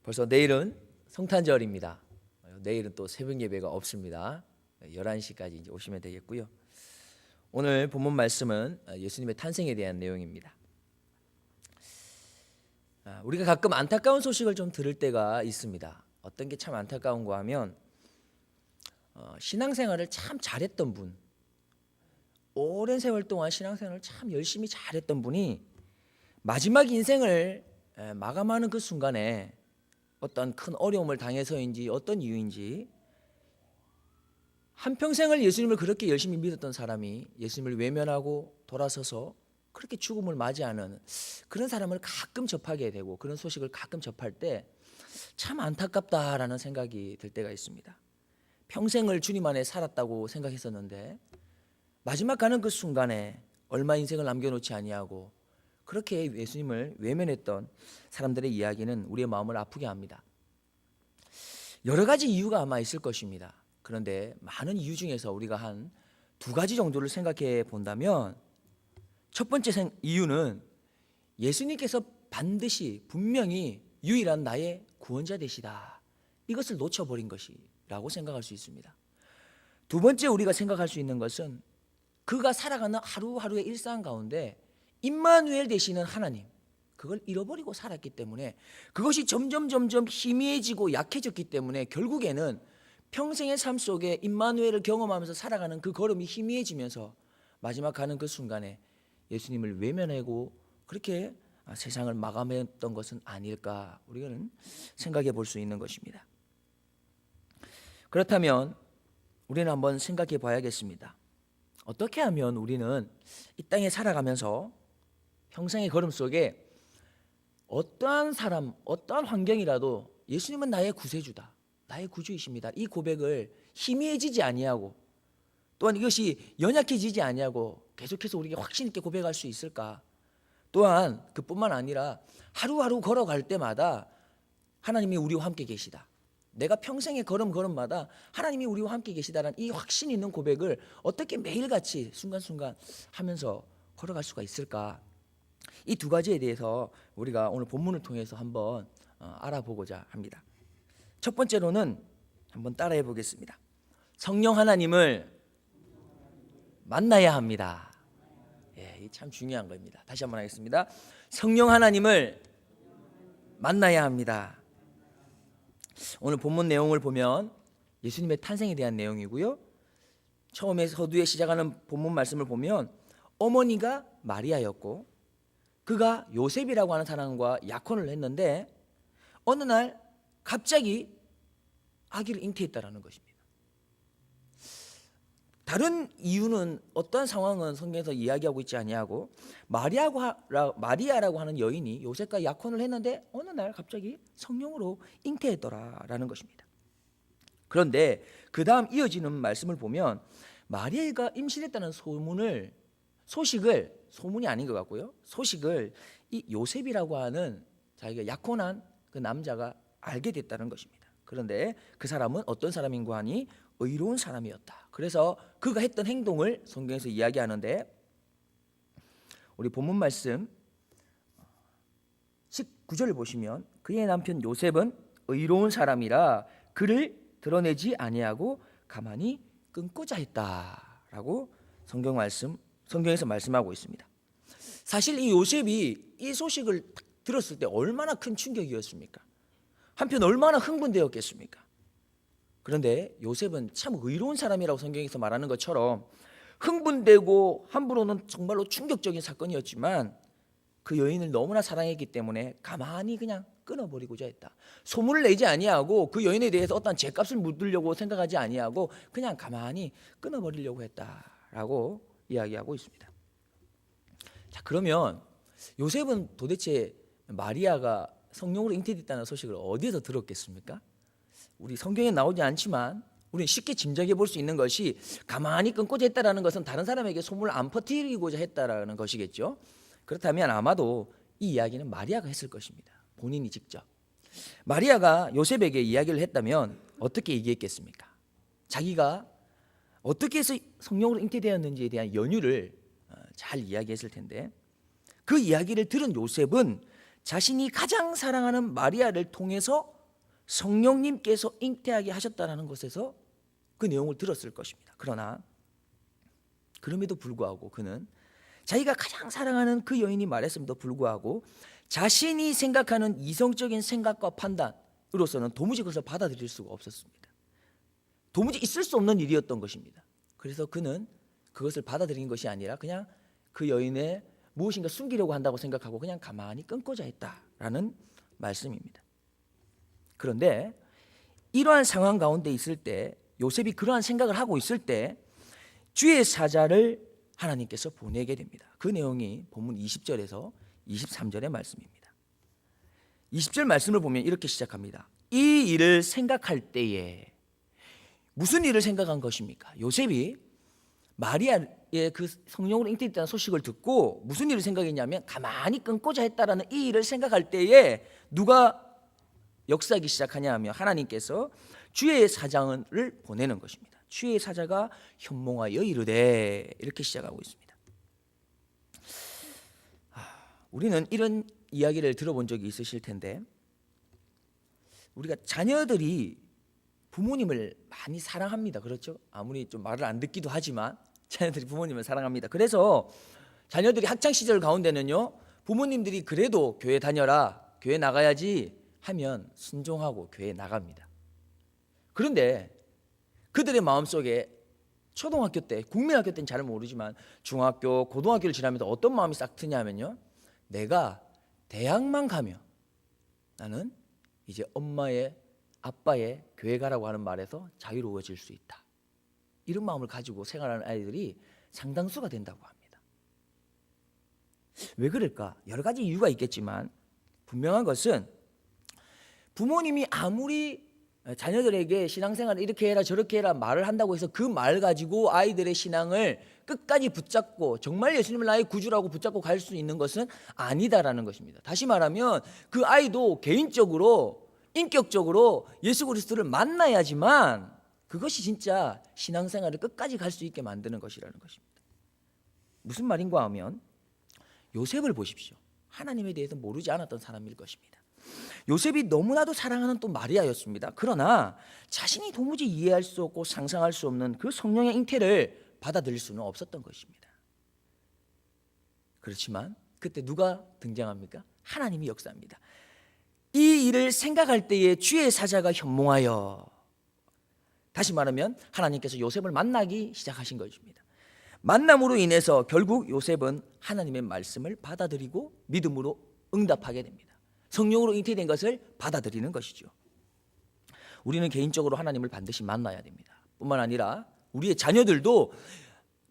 벌써 내일은 성탄절입니다. 내일은 또 새벽 예배가 없습니다. 11시까지 이제 오시면 되겠고요. 오늘 본문 말씀은 예수님의 탄생에 대한 내용입니다. 우리가 가끔 안타까운 소식을 좀 들을 때가 있습니다. 어떤 게 참 안타까운가 하면 신앙생활을 참 잘했던 분, 오랜 세월 동안 신앙생활을 참 열심히 잘했던 분이 마지막 인생을 마감하는 그 순간에 어떤 큰 어려움을 당해서인지 어떤 이유인지 한평생을 예수님을 그렇게 열심히 믿었던 사람이 예수님을 외면하고 돌아서서 그렇게 죽음을 맞이하는 그런 사람을 가끔 접하게 되고 그런 소식을 가끔 접할 때 참 안타깝다라는 생각이 들 때가 있습니다. 평생을 주님 안에 살았다고 생각했었는데 마지막 가는 그 순간에 얼마 인생을 남겨놓지 아니하고 그렇게 예수님을 외면했던 사람들의 이야기는 우리의 마음을 아프게 합니다. 여러 가지 이유가 아마 있을 것입니다. 그런데 많은 이유 중에서 우리가 한 두 가지 정도를 생각해 본다면 첫 번째 이유는 예수님께서 반드시 분명히 유일한 나의 구원자 되시다. 이것을 놓쳐버린 것이라고 생각할 수 있습니다. 두 번째 우리가 생각할 수 있는 것은 그가 살아가는 하루하루의 일상 가운데 임마누엘 되시는 하나님, 그걸 잃어버리고 살았기 때문에 그것이 점점 희미해지고 약해졌기 때문에 결국에는 평생의 삶 속에 임마누엘을 경험하면서 살아가는 그 걸음이 희미해지면서 마지막 가는 그 순간에 예수님을 외면하고 그렇게 세상을 마감했던 것은 아닐까 우리는 생각해 볼 수 있는 것입니다. 그렇다면 우리는 한번 생각해 봐야겠습니다. 어떻게 하면 우리는 이 땅에 살아가면서 평생의 걸음 속에 어떠한 사람, 어떠한 환경이라도 예수님은 나의 구세주다, 나의 구주이십니다, 이 고백을 희미해지지 아니하고 또한 이것이 연약해지지 아니하고 계속해서 우리에게 확신 있게 고백할 수 있을까? 또한 그뿐만 아니라 하루하루 걸어갈 때마다 하나님이 우리와 함께 계시다, 내가 평생의 걸음마다 하나님이 우리와 함께 계시다라는 이 확신 있는 고백을 어떻게 매일같이 순간순간 하면서 걸어갈 수가 있을까? 이 두 가지에 대해서 우리가 오늘 본문을 통해서 한번 알아보고자 합니다. 첫 번째로는 한번 따라해 보겠습니다. 성령 하나님을 만나야 합니다. 예, 참 중요한 겁니다. 다시 한번 하겠습니다. 성령 하나님을 만나야 합니다. 오늘 본문 내용을 보면 예수님의 탄생에 대한 내용이고요. 처음에 서두에 시작하는 본문 말씀을 보면 어머니가 마리아였고 그가 요셉이라고 하는 사람과 약혼을 했는데 어느 날 갑자기 아기를 잉태했다라는 것입니다. 다른 이유는 어떤 상황은 성경에서 이야기하고 있지 아니하고 마리아라고 하는 여인이 요셉과 약혼을 했는데 어느 날 갑자기 성령으로 잉태했더라라는 것입니다. 그런데 그 다음 이어지는 말씀을 보면 마리아가 임신했다는 소문이 아닌 것 같고요, 소식을 이 요셉이라고 하는 자기가 약혼한 그 남자가 알게 됐다는 것입니다. 그런데 그 사람은 어떤 사람인가 하니 의로운 사람이었다. 그래서 그가 했던 행동을 성경에서 이야기하는데 우리 본문 말씀 19절을 보시면 그의 남편 요셉은 의로운 사람이라 그를 드러내지 아니하고 가만히 끊고자 했다라고 성경에서 말씀하고 있습니다. 사실 이 요셉이 이 소식을 들었을 때 얼마나 큰 충격이었습니까? 한편 얼마나 흥분되었겠습니까? 그런데 요셉은 참 의로운 사람이라고 성경에서 말하는 것처럼 흥분되고 함부로는 정말로 충격적인 사건이었지만 그 여인을 너무나 사랑했기 때문에 가만히 그냥 끊어버리고자 했다. 소문을 내지 아니하고 그 여인에 대해서 어떤 죄값을 묻으려고 생각하지 아니하고 그냥 가만히 끊어버리려고 했다라고 이야기하고 있습니다. 자, 그러면 요셉은 도대체 마리아가 성령으로 잉태됐다는 소식을 어디에서 들었겠습니까? 우리 성경에 나오지 않지만 우리는 쉽게 짐작해 볼 수 있는 것이 가만히 끊고자 했다라는 것은 다른 사람에게 소문을 안 퍼뜨리고자 했다라는 것이겠죠. 그렇다면 아마도 이 이야기는 마리아가 했을 것입니다. 본인이 직접. 마리아가 요셉에게 이야기를 했다면 어떻게 얘기했겠습니까? 자기가 어떻게 해서 성령으로 잉태되었는지에 대한 연유를 잘 이야기했을 텐데 그 이야기를 들은 요셉은 자신이 가장 사랑하는 마리아를 통해서 성령님께서 잉태하게 하셨다는 것에서 그 내용을 들었을 것입니다. 그러나 그럼에도 불구하고 그는 자기가 가장 사랑하는 그 여인이 말했음에도 불구하고 자신이 생각하는 이성적인 생각과 판단으로서는 도무지 그것을 받아들일 수가 없었습니다. 도무지 있을 수 없는 일이었던 것입니다. 그래서 그는 그것을 받아들인 것이 아니라 그냥 그 여인의 무엇인가 숨기려고 한다고 생각하고 그냥 가만히 끊고자 했다라는 말씀입니다. 그런데 이러한 상황 가운데 있을 때, 요셉이 그러한 생각을 하고 있을 때 주의 사자를 하나님께서 보내게 됩니다. 그 내용이 본문 20절에서 23절의 말씀입니다. 20절 말씀을 보면 이렇게 시작합니다. 이 일을 생각할 때에, 무슨 일을 생각한 것입니까? 요셉이 마리아의 그 성령으로 잉태했다는 소식을 듣고 무슨 일을 생각했냐면 가만히 끊고자 했다라는 이 일을 생각할 때에 누가 역사하기 시작하냐 하면 하나님께서 주의 사자를 보내는 것입니다. 주의 사자가 현몽하여 이르되, 이렇게 시작하고 있습니다. 우리는 이런 이야기를 들어본 적이 있으실 텐데, 우리가 자녀들이 부모님을 많이 사랑합니다. 그렇죠? 아무리 좀 말을 안 듣기도 하지만 자녀들이 부모님을 사랑합니다. 그래서 자녀들이 학창 시절 가운데는요, 부모님들이 그래도 교회 다녀라, 교회 나가야지 하면 순종하고 교회 나갑니다. 그런데 그들의 마음속에 초등학교 때, 국민학교 때는 잘 모르지만 중학교, 고등학교를 지나면서 어떤 마음이 싹 트냐면요, 내가 대학만 가면 나는 이제 엄마의, 아빠의 교회 가라고 하는 말에서 자유로워질 수 있다. 이런 마음을 가지고 생활하는 아이들이 상당수가 된다고 합니다. 왜 그럴까? 여러 가지 이유가 있겠지만 분명한 것은 부모님이 아무리 자녀들에게 신앙생활을 이렇게 해라 저렇게 해라 말을 한다고 해서 그 말 가지고 아이들의 신앙을 끝까지 붙잡고 정말 예수님을 나의 구주라고 붙잡고 갈 수 있는 것은 아니다라는 것입니다. 다시 말하면 그 아이도 개인적으로 인격적으로 예수 그리스도를 만나야지만 그것이 진짜 신앙생활을 끝까지 갈 수 있게 만드는 것이라는 것입니다. 무슨 말인가 하면 요셉을 보십시오. 하나님에 대해서 모르지 않았던 사람일 것입니다. 요셉이 너무나도 사랑하는 또 마리아였습니다. 그러나 자신이 도무지 이해할 수 없고 상상할 수 없는 그 성령의 잉태를 받아들일 수는 없었던 것입니다. 그렇지만 그때 누가 등장합니까? 하나님이 역사합니다. 이 일을 생각할 때에 주의 사자가 현몽하여, 다시 말하면 하나님께서 요셉을 만나기 시작하신 것입니다. 만남으로 인해서 결국 요셉은 하나님의 말씀을 받아들이고 믿음으로 응답하게 됩니다. 성령으로 잉태된 것을 받아들이는 것이죠. 우리는 개인적으로 하나님을 반드시 만나야 됩니다. 뿐만 아니라 우리의 자녀들도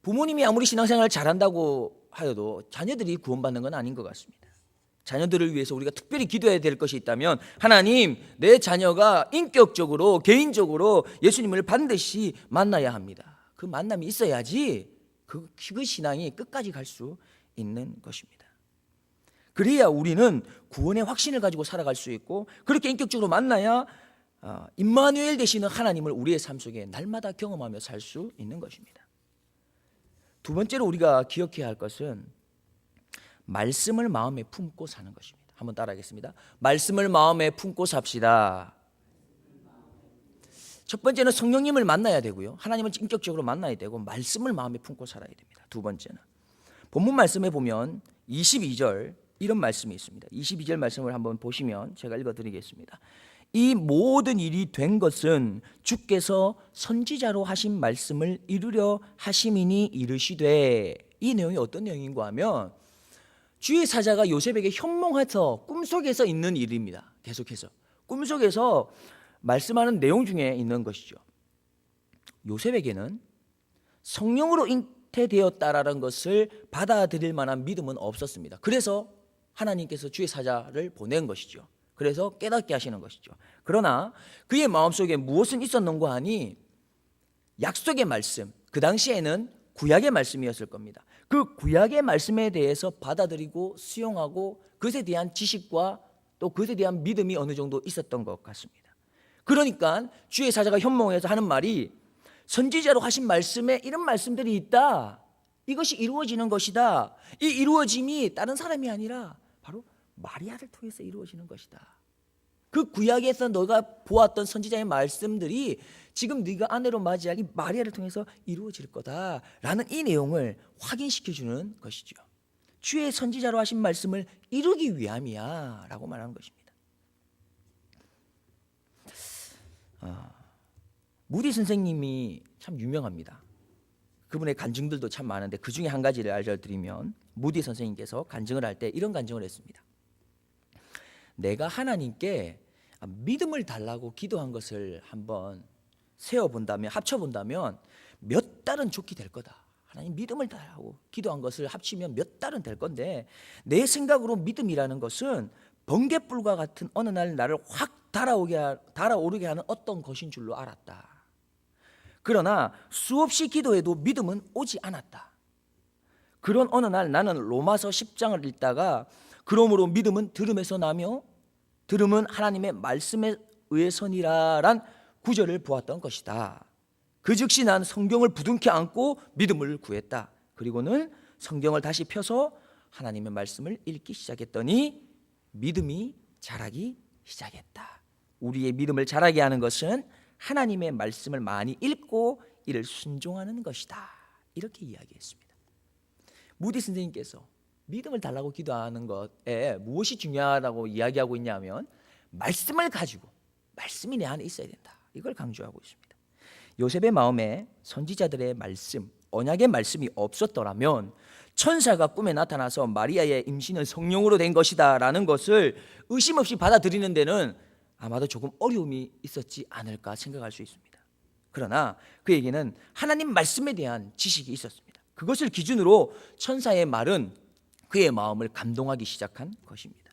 부모님이 아무리 신앙생활을 잘한다고 하여도 자녀들이 구원받는 건 아닌 것 같습니다. 자녀들을 위해서 우리가 특별히 기도해야 될 것이 있다면, 하나님, 내 자녀가 인격적으로 개인적으로 예수님을 반드시 만나야 합니다. 그 만남이 있어야지 그 신앙이 끝까지 갈 수 있는 것입니다. 그래야 우리는 구원의 확신을 가지고 살아갈 수 있고, 그렇게 인격적으로 만나야 임마누엘 되시는 하나님을 우리의 삶 속에 날마다 경험하며 살 수 있는 것입니다. 두 번째로 우리가 기억해야 할 것은 말씀을 마음에 품고 사는 것입니다. 한번 따라하겠습니다. 말씀을 마음에 품고 삽시다. 첫 번째는 성령님을 만나야 되고요, 하나님을 인격적으로 만나야 되고, 말씀을 마음에 품고 살아야 됩니다. 두 번째는 본문 말씀에 보면 22절 이런 말씀이 있습니다. 22절 말씀을 한번 보시면 제가 읽어드리겠습니다. 이 모든 일이 된 것은 주께서 선지자로 하신 말씀을 이루려 하심이니 이르시되, 이 내용이 어떤 내용인가 하면 주의 사자가 요셉에게 현몽해서 꿈속에서 있는 일입니다. 계속해서 꿈속에서 말씀하는 내용 중에 있는 것이죠. 요셉에게는 성령으로 잉태되었다라는 것을 받아들일 만한 믿음은 없었습니다. 그래서 하나님께서 주의 사자를 보낸 것이죠. 그래서 깨닫게 하시는 것이죠. 그러나 그의 마음속에 무엇은 있었는가 하니 약속의 말씀, 그 당시에는 구약의 말씀이었을 겁니다. 그 구약의 말씀에 대해서 받아들이고 수용하고 그것에 대한 지식과 또 그것에 대한 믿음이 어느 정도 있었던 것 같습니다. 그러니까 주의 사자가 현몽에서 하는 말이, 선지자로 하신 말씀에 이런 말씀들이 있다, 이것이 이루어지는 것이다, 이 이루어짐이 다른 사람이 아니라 바로 마리아를 통해서 이루어지는 것이다, 그 구약에서 너가 보았던 선지자의 말씀들이 지금 네가 아내로 맞이할 이 마리아를 통해서 이루어질 거다라는 이 내용을 확인시켜주는 것이죠. 주의 선지자로 하신 말씀을 이루기 위함이야 라고 말하는 것입니다. 무디 선생님이 참 유명합니다. 그분의 간증들도 참 많은데 그 중에 한 가지를 알려드리면, 무디 선생님께서 간증을 할 때 이런 간증을 했습니다. 내가 하나님께 믿음을 달라고 기도한 것을 한번 세어본다면, 합쳐본다면 몇 달은 좋게 될 거다. 하나님 믿음을 달라고 기도한 것을 합치면 몇 달은 될 건데, 내 생각으로 믿음이라는 것은 번갯불과 같은 어느 날 나를 확 달아오르게 하는 어떤 것인 줄로 알았다. 그러나 수없이 기도해도 믿음은 오지 않았다. 그런 어느 날 나는 로마서 10장을 읽다가 그러므로 믿음은 들음에서 나며 들음은 하나님의 말씀에 의해서니라란 구절을 보았던 것이다. 그 즉시 난 성경을 부둥켜 안고 믿음을 구했다. 그리고는 성경을 다시 펴서 하나님의 말씀을 읽기 시작했더니 믿음이 자라기 시작했다. 우리의 믿음을 자라게 하는 것은 하나님의 말씀을 많이 읽고 이를 순종하는 것이다. 이렇게 이야기했습니다. 무디 선생님께서 믿음을 달라고 기도하는 것에 무엇이 중요하다고 이야기하고 있냐면, 말씀을 가지고, 말씀이 내 안에 있어야 된다. 이걸 강조하고 있습니다. 요셉의 마음에 선지자들의 말씀, 언약의 말씀이 없었더라면 천사가 꿈에 나타나서 마리아의 임신은 성령으로 된 것이다 라는 것을 의심 없이 받아들이는 데는 아마도 조금 어려움이 있었지 않을까 생각할 수 있습니다. 그러나 그에게는 하나님 말씀에 대한 지식이 있었습니다. 그것을 기준으로 천사의 말은 그의 마음을 감동하기 시작한 것입니다.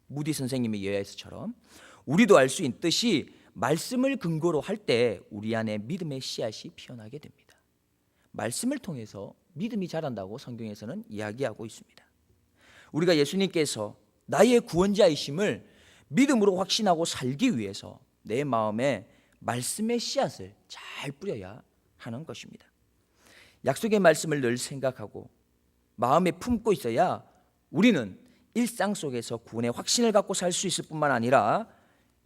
무디 선생님의 예에서처럼 우리도 알 수 있듯이 말씀을 근거로 할 때 우리 안에 믿음의 씨앗이 피어나게 됩니다. 말씀을 통해서 믿음이 자란다고 성경에서는 이야기하고 있습니다. 우리가 예수님께서 나의 구원자이심을 믿음으로 확신하고 살기 위해서 내 마음에 말씀의 씨앗을 잘 뿌려야 하는 것입니다. 약속의 말씀을 늘 생각하고 마음에 품고 있어야 우리는 일상 속에서 구원의 확신을 갖고 살 수 있을 뿐만 아니라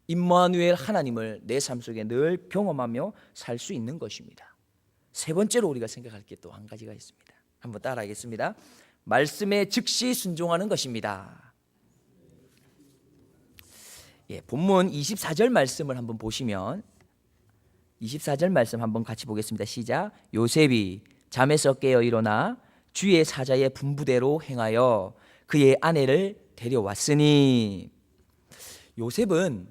임마누엘 하나님을 내 삶 속에 늘 경험하며 살 수 있는 것입니다. 세 번째로 우리가 생각할 게 또 한 가지가 있습니다. 한번 따라하겠습니다. 말씀에 즉시 순종하는 것입니다. 본문 24절 말씀을 한번 보시면, 24절 말씀 한번 같이 보겠습니다. 시작. 요셉이 잠에서 깨어 일어나 주의 사자의 분부대로 행하여 그의 아내를 데려왔으니. 요셉은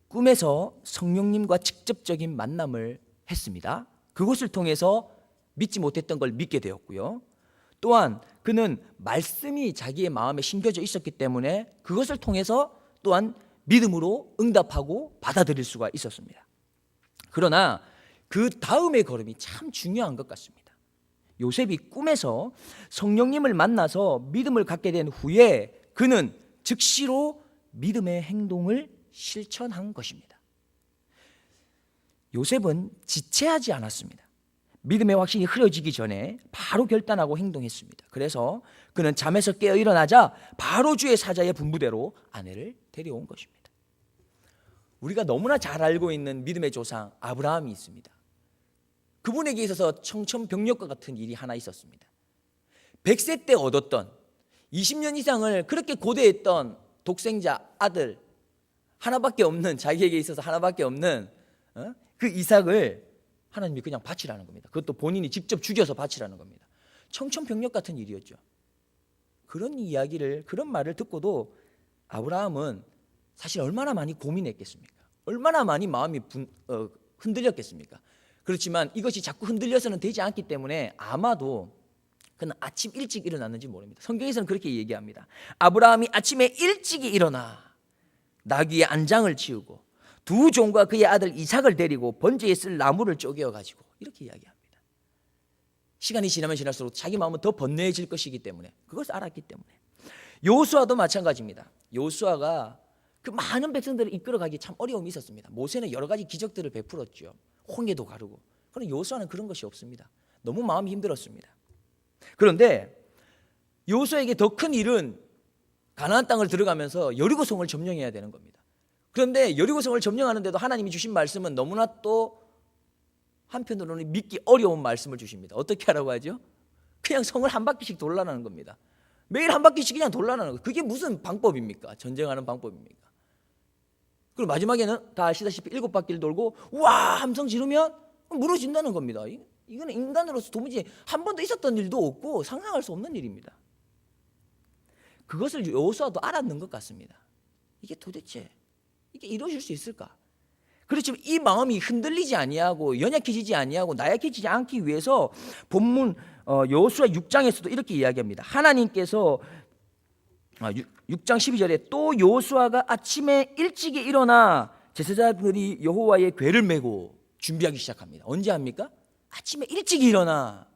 꿈에서 성령님과 직접적인 만남을 했습니다. 그것을 통해서 믿지 못했던 걸 믿게 되었고요. 또한 그는 말씀이 자기의 마음에 심겨져 있었기 때문에 그것을 통해서 또한 믿음으로 응답하고 받아들일 수가 있었습니다. 그러나 그 다음의 걸음이 참 중요한 것 같습니다. 요셉이 꿈에서 성령님을 만나서 믿음을 갖게 된 후에 그는 즉시로 믿음의 행동을 실천한 것입니다. 요셉은 지체하지 않았습니다. 믿음의 확신이 흐려지기 전에 바로 결단하고 행동했습니다. 그래서 그는 잠에서 깨어 일어나자 바로 주의 사자의 분부대로 아내를 데려온 것입니다. 우리가 너무나 잘 알고 있는 믿음의 조상 아브라함이 있습니다. 그분에게 있어서 청천벽력과 같은 일이 하나 있었습니다. 100세 때 얻었던 20년 이상을 그렇게 고대했던 독생자 아들 하나밖에 없는, 자기에게 있어서 하나밖에 없는 그 이삭을 하나님이 그냥 바치라는 겁니다. 그것도 본인이 직접 죽여서 바치라는 겁니다. 청천벽력 같은 일이었죠. 그런 이야기를, 그런 말을 듣고도 아브라함은 사실 얼마나 많이 고민했겠습니까? 얼마나 많이 마음이 흔들렸겠습니까? 그렇지만 이것이 자꾸 흔들려서는 되지 않기 때문에 아마도 그는 아침 일찍 일어났는지 모릅니다. 성경에서는 그렇게 얘기합니다. 아브라함이 아침에 일찍이 일어나 나귀의 안장을 치우고 두 종과 그의 아들 이삭을 데리고 번제에 쓸 나무를 쪼개어 가지고, 이렇게 이야기합니다. 시간이 지나면 지날수록 자기 마음은 더 번뇌해질 것이기 때문에, 그것을 알았기 때문에. 요수아도 마찬가지입니다. 요수아가 그 많은 백성들을 이끌어가기 참 어려움이 있었습니다. 모세는 여러 가지 기적들을 베풀었죠. 홍해도 가르고. 그런데 요수아는 그런 것이 없습니다. 너무 마음이 힘들었습니다. 그런데 요수아에게 더 큰 일은 가나안 땅을 들어가면서 여리고성을 점령해야 되는 겁니다. 그런데 여리고성을 점령하는데도 하나님이 주신 말씀은 너무나 또 한편으로는 믿기 어려운 말씀을 주십니다. 어떻게 하라고 하죠? 그냥 성을 한 바퀴씩 돌라는 겁니다. 매일 한 바퀴씩 그냥 돌라는 거예요. 그게 무슨 방법입니까? 전쟁하는 방법입니까? 그리고 마지막에는 다 아시다시피 7바퀴를 돌고 와 함성 지르면 무너진다는 겁니다. 이거는 인간으로서 도무지 한 번도 있었던 일도 없고 상상할 수 없는 일입니다. 그것을 여호수아도 알았는 것 같습니다. 이게 도대체 이게 이루어질 수 있을까? 그렇지만 이 마음이 흔들리지 아니하고 연약해지지 아니하고 나약해지지 않기 위해서 본문 여호수아 6장에서도 이렇게 이야기합니다. 하나님께서 6장 12절에 또 여호수아가 아침에 일찍이 일어나 제사장들이 여호와의 궤를 메고 준비하기 시작합니다. 언제 합니까? 아침에 일찍 일어나.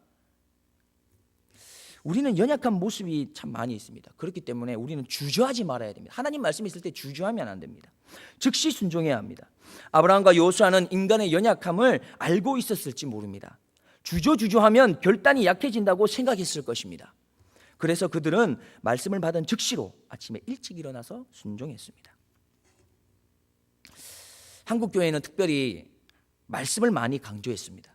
우리는 연약한 모습이 참 많이 있습니다. 그렇기 때문에 우리는 주저하지 말아야 됩니다. 하나님 말씀이 있을 때 주저하면 안 됩니다. 즉시 순종해야 합니다. 아브라함과 여호수아는 인간의 연약함을 알고 있었을지 모릅니다. 주저하면 결단이 약해진다고 생각했을 것입니다. 그래서 그들은 말씀을 받은 즉시로 아침에 일찍 일어나서 순종했습니다. 한국 교회는 특별히 말씀을 많이 강조했습니다.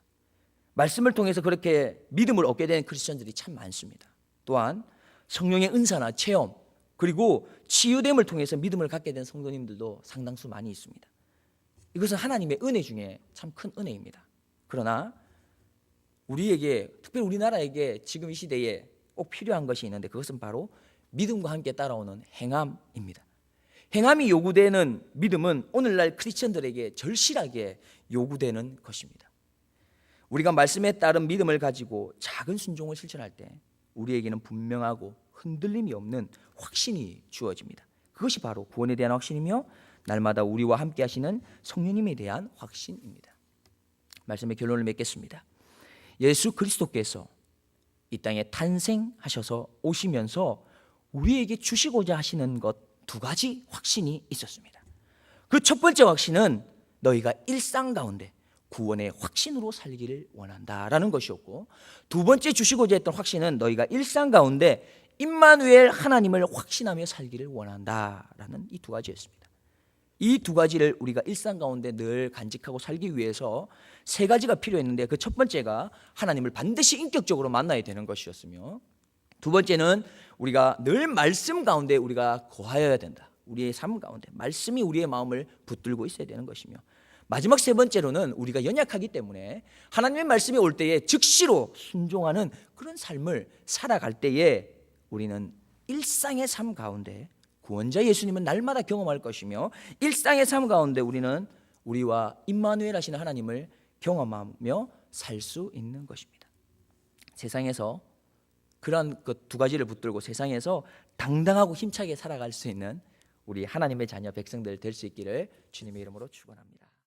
말씀을 통해서 그렇게 믿음을 얻게 된 크리스천들이 참 많습니다. 또한 성령의 은사나 체험 그리고 치유됨을 통해서 믿음을 갖게 된 성도님들도 상당수 많이 있습니다. 이것은 하나님의 은혜 중에 참 큰 은혜입니다. 그러나 우리에게 특별히 우리나라에게 지금 이 시대에 꼭 필요한 것이 있는데 그것은 바로 믿음과 함께 따라오는 행함입니다. 행함이 요구되는 믿음은 오늘날 크리스천들에게 절실하게 요구되는 것입니다. 우리가 말씀에 따른 믿음을 가지고 작은 순종을 실천할 때 우리에게는 분명하고 흔들림이 없는 확신이 주어집니다. 그것이 바로 구원에 대한 확신이며 날마다 우리와 함께 하시는 성령님에 대한 확신입니다. 말씀의 결론을 맺겠습니다. 예수 그리스도께서 이 땅에 탄생하셔서 오시면서 우리에게 주시고자 하시는 것 2가지 확신이 있었습니다. 그 첫 번째 확신은 너희가 일상 가운데 구원의 확신으로 살기를 원한다라는 것이었고, 두 번째 주시고자 했던 확신은 너희가 일상 가운데 임마누엘 하나님을 확신하며 살기를 원한다라는 이 2가지였습니다. 이 2가지를 우리가 일상 가운데 늘 간직하고 살기 위해서 3가지가 필요했는데 그 첫 번째가 하나님을 반드시 인격적으로 만나야 되는 것이었으며, 두 번째는 우리가 늘 말씀 가운데 우리가 거하여야 된다. 우리의 삶 가운데 말씀이 우리의 마음을 붙들고 있어야 되는 것이며, 마지막 3번째로는 우리가 연약하기 때문에 하나님의 말씀이 올 때에 즉시로 순종하는 그런 삶을 살아갈 때에 우리는 일상의 삶 가운데 구원자 예수님은 날마다 경험할 것이며, 일상의 삶 가운데 우리는 우리와 임마누엘 하시는 하나님을 경험하며 살 수 있는 것입니다. 세상에서 그런 그 2가지를 붙들고 세상에서 당당하고 힘차게 살아갈 수 있는 우리 하나님의 자녀 백성들 될 수 있기를 주님의 이름으로 축원합니다.